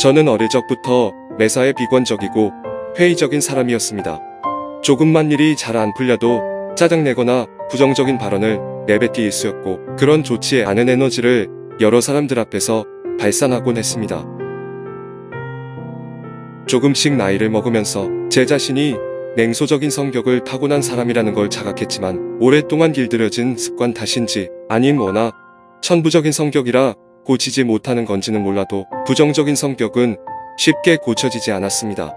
저는 어릴 적부터 매사에 비관적이고 회의적인 사람이었습니다. 조금만 일이 잘 안 풀려도 짜증내거나 부정적인 발언을 내뱉기 일쑤였고, 그런 좋지 않은 에너지를 여러 사람들 앞에서 발산하곤 했습니다. 조금씩 나이를 먹으면서 제 자신이 냉소적인 성격을 타고난 사람이라는 걸 자각했지만, 오랫동안 길들여진 습관 탓인지 아님 워낙 천부적인 성격이라 고치지 못하는 건지는 몰라도 부정적인 성격은 쉽게 고쳐지지 않았습니다.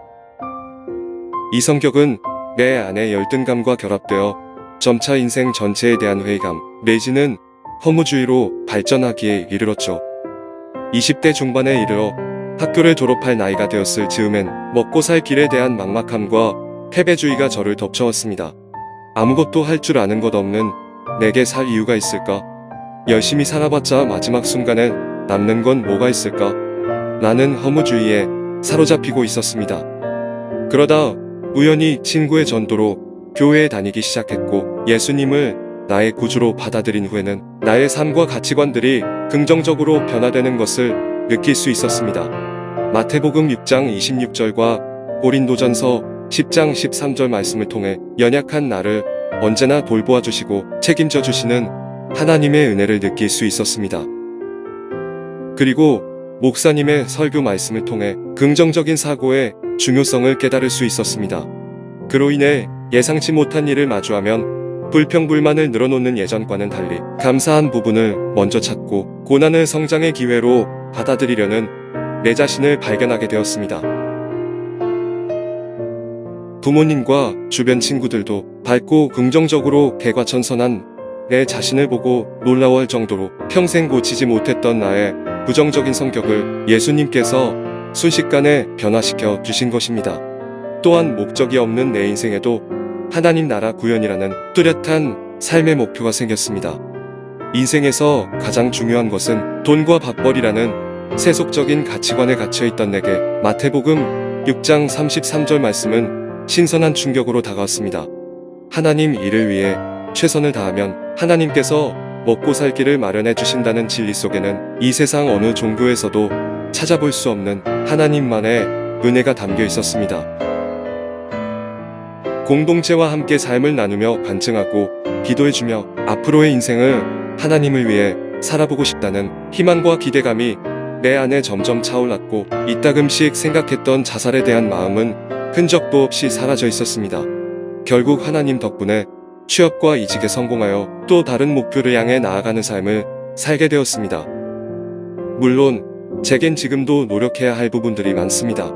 이 성격은 내 안의 열등감과 결합되어 점차 인생 전체에 대한 회의감 내지는 허무주의로 발전하기에 이르렀죠. 20대 중반에 이르러 학교를 졸업할 나이가 되었을 즈음엔 먹고 살 길에 대한 막막함과 패배주의가 저를 덮쳐왔습니다. 아무것도 할 줄 아는 것 없는 내게 살 이유가 있을까? 열심히 살아봤자 마지막 순간엔 남는 건 뭐가 있을까? 라는 허무주의에 사로잡히고 있었습니다. 그러다 우연히 친구의 전도로 교회에 다니기 시작했고, 예수님을 나의 구주로 받아들인 후에는 나의 삶과 가치관들이 긍정적으로 변화되는 것을 느낄 수 있었습니다. 마태복음 6장 26절과 고린도전서 10장 13절 말씀을 통해 연약한 나를 언제나 돌보아 주시고 책임져 주시는 하나님의 은혜를 느낄 수 있었습니다. 그리고 목사님의 설교 말씀을 통해 긍정적인 사고의 중요성을 깨달을 수 있었습니다. 그로 인해 예상치 못한 일을 마주하면 불평불만을 늘어놓는 예전과는 달리 감사한 부분을 먼저 찾고 고난을 성장의 기회로 받아들이려는 내 자신을 발견하게 되었습니다. 부모님과 주변 친구들도 밝고 긍정적으로 개과천선한 내 자신을 보고 놀라워할 정도로 평생 고치지 못했던 나의 부정적인 성격을 예수님께서 순식간에 변화시켜 주신 것입니다. 또한 목적이 없는 내 인생에도 하나님 나라 구현이라는 뚜렷한 삶의 목표가 생겼습니다. 인생에서 가장 중요한 것은 돈과 밥벌이라는 세속적인 가치관에 갇혀있던 내게 마태복음 6장 33절 말씀은 신선한 충격으로 다가왔습니다. 하나님 일을 위해 최선을 다하면 하나님께서 먹고 살 길을 마련해 주신다는 진리 속에는 이 세상 어느 종교에서도 찾아볼 수 없는 하나님만의 은혜가 담겨 있었습니다. 공동체와 함께 삶을 나누며 간증하고 기도해주며 앞으로의 인생을 하나님을 위해 살아보고 싶다는 희망과 기대감이 내 안에 점점 차올랐고, 이따금씩 생각했던 자살에 대한 마음은 흔적도 없이 사라져 있었습니다. 결국 하나님 덕분에 취업과 이직에 성공하여 또 다른 목표를 향해 나아가는 삶을 살게 되었습니다. 물론 제겐 지금도 노력해야 할 부분들이 많습니다.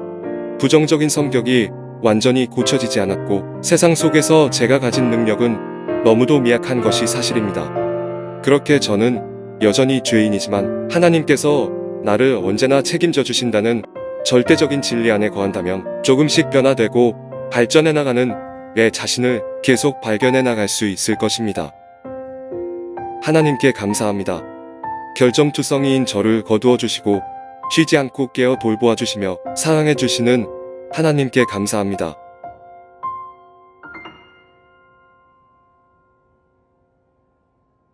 부정적인 성격이 완전히 고쳐지지 않았고, 세상 속에서 제가 가진 능력은 너무도 미약한 것이 사실입니다. 그렇게 저는 여전히 죄인이지만 하나님께서 나를 언제나 책임져 주신다는 절대적인 진리 안에 거한다면 조금씩 변화되고 발전해 나가는 내 자신을 계속 발견해 나갈 수 있을 것입니다. 하나님께 감사합니다. 결점투성이인 저를 거두어 주시고 쉬지 않고 깨어 돌보아 주시며 사랑해 주시는 하나님께 감사합니다.